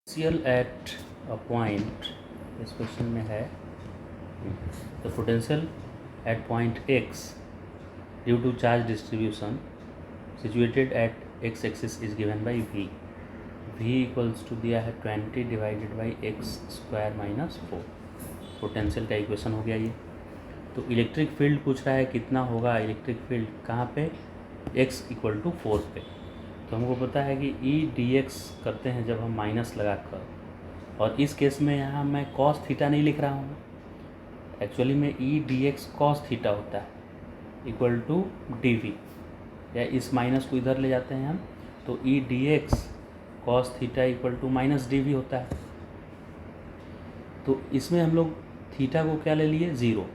Potential at a point, इस question में है the potential at point x due to charge distribution situated at x axis is given by v equals to दिया है 20 divided by X square minus 4। Potential का equation हो गया ये। तो इलेक्ट्रिक फील्ड पूछ रहा है कितना होगा इलेक्ट्रिक फील्ड कहाँ पे, x इक्वल टू 4 पे। तो हमको पता है कि ई डी एक्स करते हैं जब हम माइनस लगा कर, और इस केस में यहाँ मैं कॉस थीटा नहीं लिख रहा हूँ, एक्चुअली में ई डी एक्स कॉस थीटा होता है इक्वल टू डी वी, या इस माइनस को इधर ले जाते हैं हम, तो E D X cos theta equal to minus D V होता है। तो इसमें हम लोग थीटा को क्या ले लिए, ज़ीरो,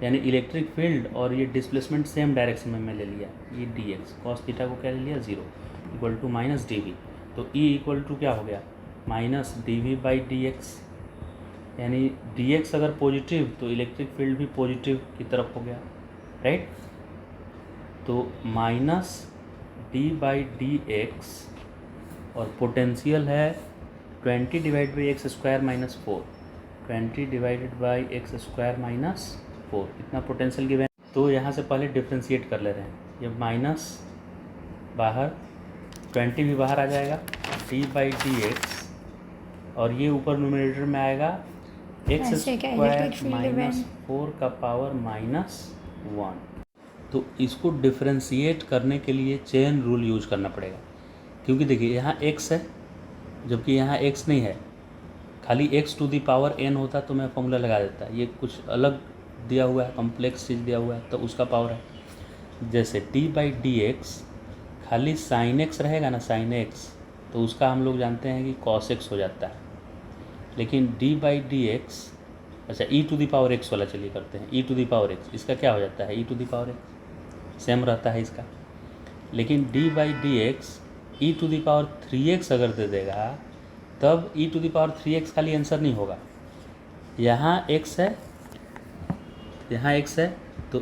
यानी इलेक्ट्रिक फील्ड और ये डिस्प्लेसमेंट सेम डायरेक्शन में मैं ले लिया, E D X cos theta को क्या ले लिया, zero equal to minus D V. तो ई इक्वल टू क्या हो गया, minus D V by D X, यानी डी एक्स अगर पॉजिटिव तो इलेक्ट्रिक फील्ड भी पॉजिटिव की तरफ हो गया, राइट। तो minus D by D X और पोटेंशियल है 20 divide by X square minus 4, 20 divided by X square minus 4, इतना पोटेंशियल गिवन। तो यहाँ से पहले डिफ्रेंशिएट कर ले रहे हैं, ये माइनस बाहर 20 भी बाहर आ जाएगा, डी बाई डी एक्स, और ये ऊपर न्यूमरेटर में आएगा एक्स स्क्वायर माइनस 4 का पावर माइनस 1। तो इसको डिफ्रेंशिएट करने के लिए चेन रूल यूज करना पड़ेगा, क्योंकि देखिए यहाँ x है जबकि यहाँ x नहीं है, खाली x to the power n होता तो मैं फॉर्मूला लगा देता, ये कुछ अलग दिया हुआ है, कॉम्प्लेक्स चीज़ दिया हुआ है तो उसका पावर है। जैसे d बाई डी एक्स खाली साइन x रहेगा ना, साइन x, तो उसका हम लोग जानते हैं कि cos x हो जाता है। लेकिन d बाई डी एक्स, अच्छा e to the power x वाला चलिए करते हैं, e to the power x, इसका क्या हो जाता है, e to the power x same रहता है इसका। लेकिन d by D X E to the power 3x अगर दे देगा तब ई टू दी पावर 3x खाली आंसर नहीं होगा, यहाँ x है, यहाँ x है, तो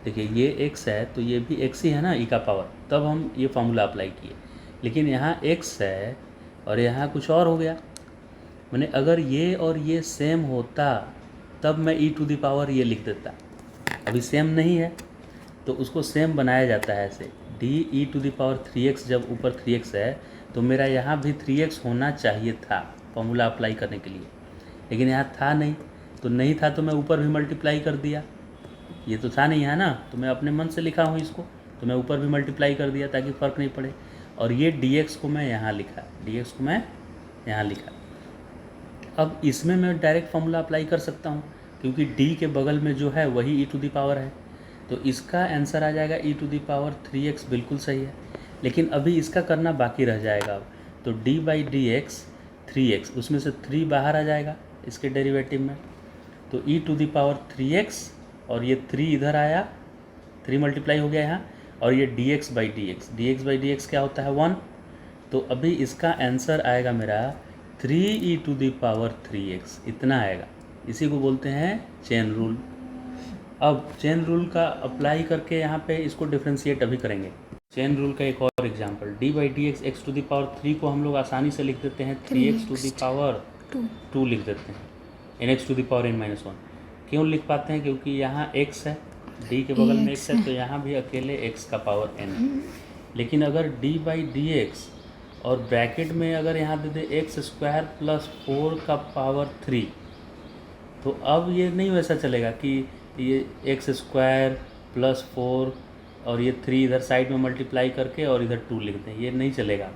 देखिए ये x है तो ये भी x ही है ना, e का पावर, तब हम ये फार्मूला अप्लाई किए। लेकिन यहाँ x है और यहाँ कुछ और हो गया, मैंने अगर ये और ये सेम होता तब मैं e टू दी पावर ये लिख देता, अभी सेम नहीं है तो उसको सेम बनाया जाता है ऐसे, D E to the power 3x, जब ऊपर 3x है तो मेरा यहाँ भी 3x होना चाहिए था फॉर्मूला अप्लाई करने के लिए, लेकिन यहाँ था नहीं, तो नहीं था तो मैं ऊपर भी मल्टीप्लाई कर दिया, ये तो था नहीं है ना, तो मैं अपने मन से लिखा हूँ इसको, तो मैं ऊपर भी मल्टीप्लाई कर दिया ताकि फ़र्क नहीं पड़े, और ये dx को मैं यहाँ लिखा, dx को मैं यहाँ लिखा। अब इसमें मैं डायरेक्ट फार्मूला अप्लाई कर सकता हूँ क्योंकि d के बगल में जो है वही ई टू दी पावर है, तो इसका आंसर आ जाएगा e to the power 3x, बिल्कुल सही है। लेकिन अभी इसका करना बाकी रह जाएगा, तो d by D x 3x, उसमें से 3 बाहर आ जाएगा इसके डेरिवेटिव में, तो e to the power 3x, और ये 3 इधर आया, 3 मल्टीप्लाई हो गया यहाँ, और ये dx बाई डी एक्स क्या होता है 1, तो अभी इसका आंसर आएगा मेरा 3e to the power 3x, इतना आएगा। इसी को बोलते हैं चेन रूल। अब चेन रूल का अप्लाई करके यहाँ पे इसको डिफ्रेंशिएट अभी करेंगे। चेन रूल का एक और example, d by D X X to the power 3 को हम लोग आसानी से लिख देते हैं 3x टू दी पावर 2 लिख देते हैं, nx to the power n minus 1। क्यों लिख पाते हैं, क्योंकि यहाँ x है, d के बगल में x है, तो यहाँ भी अकेले x का पावर n है। लेकिन अगर d बाई डी एक्स और ब्रैकेट में अगर यहाँ दे दे एक्स स्क्वायर प्लस 4 का पावर 3, तो अब ये नहीं वैसा चलेगा कि ये एक्स स्क्वायर प्लस 4 और ये 3 इधर साइड में मल्टीप्लाई करके और इधर 2 लिख दें, ये नहीं चलेगा।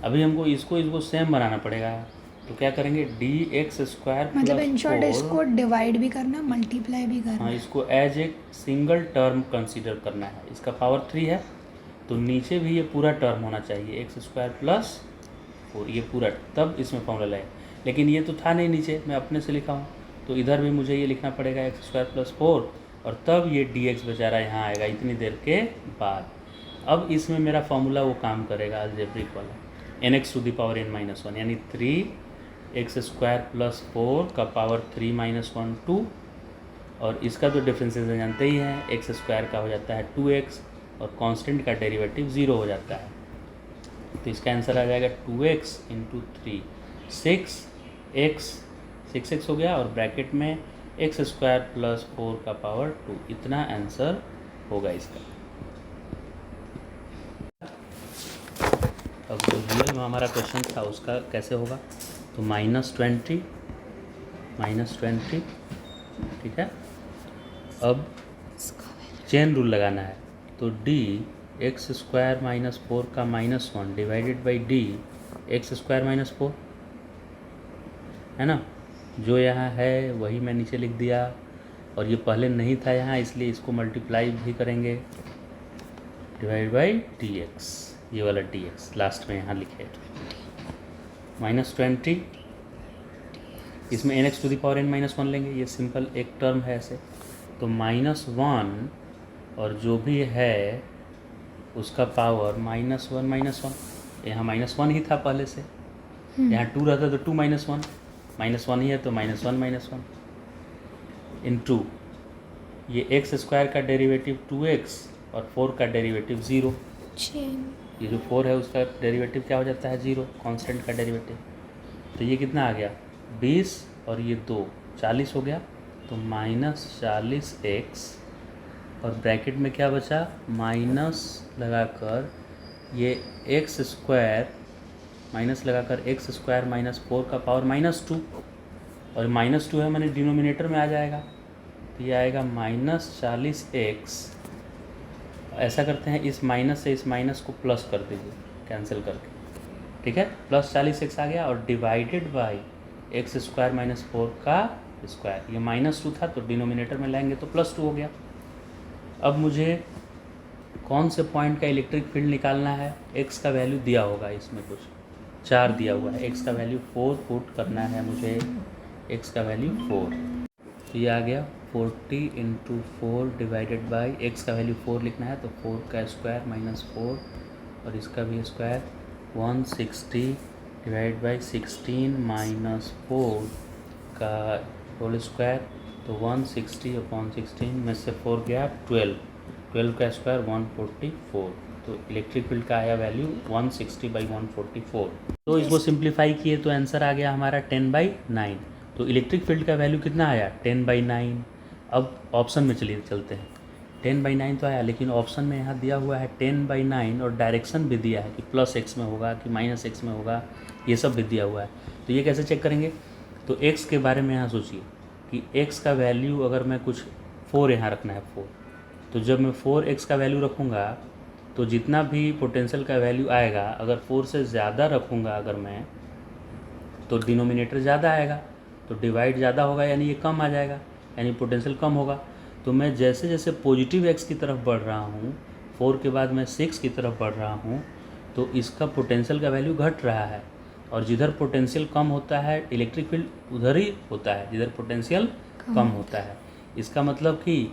अभी हमको इसको सेम बनाना पड़ेगा, तो क्या करेंगे, डी एक्स स्क्वायर मतलब इन शॉर्ट इसको डिवाइड भी करना, मल्टीप्लाई भी करना। हाँ, इसको एज एक सिंगल टर्म कंसीडर करना है। इसका पावर 3 है तो नीचे भी ये पूरा टर्म होना चाहिए, एक्स स्क्वायर प्लस 4, ये पूरा, तब इसमें फॉर्मूला है। लेकिन ये तो था नहीं नीचे, मैं अपने से लिखा हूँ, तो इधर भी मुझे ये लिखना पड़ेगा एक्स स्क्वायर प्लस 4, और तब ये dx बेचारा यहाँ आएगा इतनी देर के बाद। अब इसमें मेरा फॉर्मूला वो काम करेगा अलजेब्रिक वाला, nx to the power n minus 1, यानी 3x स्क्वायर प्लस 4 का पावर 3 माइनस 1 2, और इसका तो डिफ्रेंशिएशन जानते ही हैं, एक्स स्क्वायर का हो जाता है 2x और कांस्टेंट का डेरिवेटिव 0 हो जाता है, तो इसका आंसर आ जाएगा 2x इंटू 3 6x हो गया और ब्रैकेट में x² + 4 का पावर 2, इतना आंसर होगा इसका। अब जो रियल में हमारा क्वेश्चन था उसका कैसे होगा, तो -20, ठीक है। अब चेन रूल लगाना है, तो d x² - 4 का -1 डिवाइडेड बाई d x² - 4 है ना। जो यहाँ है वही मैं नीचे लिख दिया, और ये पहले नहीं था यहाँ, इसलिए इसको मल्टीप्लाई भी करेंगे, डिवाइड बाई dx, ये वाला dx लास्ट में यहाँ लिखे, -20, इसमें nx⁻n - 1 लेंगे, ये सिंपल एक टर्म है ऐसे, तो -1 और जो भी है उसका पावर -1, यहाँ -1 ही था पहले से, यहाँ 2 रहता तो 2 - 1 ही है तो -1 इनटू ये x² का डेरिवेटिव 2x और 4 का डेरिवेटिव 0, ये जो 4 है उसका डेरिवेटिव क्या हो जाता है 0, कांस्टेंट का डेरिवेटिव। तो ये कितना आ गया 20 और ये 2 40 हो गया, तो -40x और ब्रैकेट में क्या बचा माइनस लगाकर ये x² माइनस लगाकर x² - 4 का पावर -2, और -2 है मैंने डिनोमिनेटर में आ जाएगा, तो ये आएगा -40x। ऐसा करते हैं, इस माइनस से इस माइनस को प्लस कर दीजिए कैंसिल करके, ठीक है, +40x आ गया और डिवाइडेड बाई x² - 4 का स्क्वायर, ये -2 था तो डिनोमिनेटर में लाएंगे तो +2 हो गया। अब मुझे कौन से पॉइंट का इलेक्ट्रिक फील्ड निकालना है, x का वैल्यू दिया होगा, इसमें कुछ 4 दिया हुआ है, x का वैल्यू 4 पुट करना है मुझे, x का वैल्यू 4, तो ये आ गया 40 × 4 डिवाइडेड बाई x का वैल्यू 4 लिखना है, तो 4 का स्क्वायर -4 और इसका भी स्क्वायर 160 डिवाइड बाई 16 - 4 का होल स्क्वायर, तो 160/16 में से 4 गया 12 का स्क्वायर 144, तो इलेक्ट्रिक फील्ड का आया वैल्यू 160/144। तो इसको सिंप्लीफाई किए तो आंसर आ गया हमारा 10/9। तो इलेक्ट्रिक फील्ड का वैल्यू कितना आया 10/9। अब ऑप्शन में चलते हैं, 10/9 तो आया, लेकिन ऑप्शन में यहाँ दिया हुआ है 10/9 और डायरेक्शन भी दिया है कि +x में होगा कि -x में होगा, ये सब भी दिया हुआ है। तो ये कैसे चेक करेंगे, तो x के बारे में यहाँ सोचिए कि x का वैल्यू अगर मैं कुछ 4 यहाँ रखना है 4, तो जब मैं 4x का वैल्यू रखूँगा तो जितना भी पोटेंशियल का वैल्यू आएगा, अगर 4 से ज़्यादा रखूँगा अगर मैं, तो डिनोमिनेटर ज़्यादा आएगा, तो डिवाइड ज़्यादा होगा यानी ये कम आ जाएगा, यानी पोटेंशियल कम होगा। तो मैं जैसे जैसे पॉजिटिव x की तरफ बढ़ रहा हूँ, 4 के बाद मैं 6 की तरफ बढ़ रहा हूँ, तो इसका पोटेंशियल का वैल्यू घट रहा है, और जिधर पोटेंशियल कम होता है इलेक्ट्रिक फील्ड उधर ही होता है जिधर पोटेंशियल कम होता है। इसका मतलब कि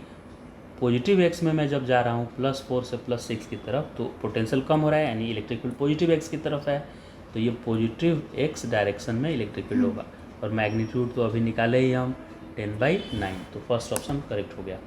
पॉजिटिव x में मैं जब जा रहा हूँ +4 से +6 की तरफ, तो पोटेंशियल कम हो रहा है यानी इलेक्ट्रिक फील्ड पॉजिटिव x की तरफ है, तो ये पॉजिटिव x डायरेक्शन में इलेक्ट्रिक फील्ड होगा। और मैग्नीट्यूड तो अभी निकाले ही हम 10/9, तो फर्स्ट ऑप्शन करेक्ट हो गया।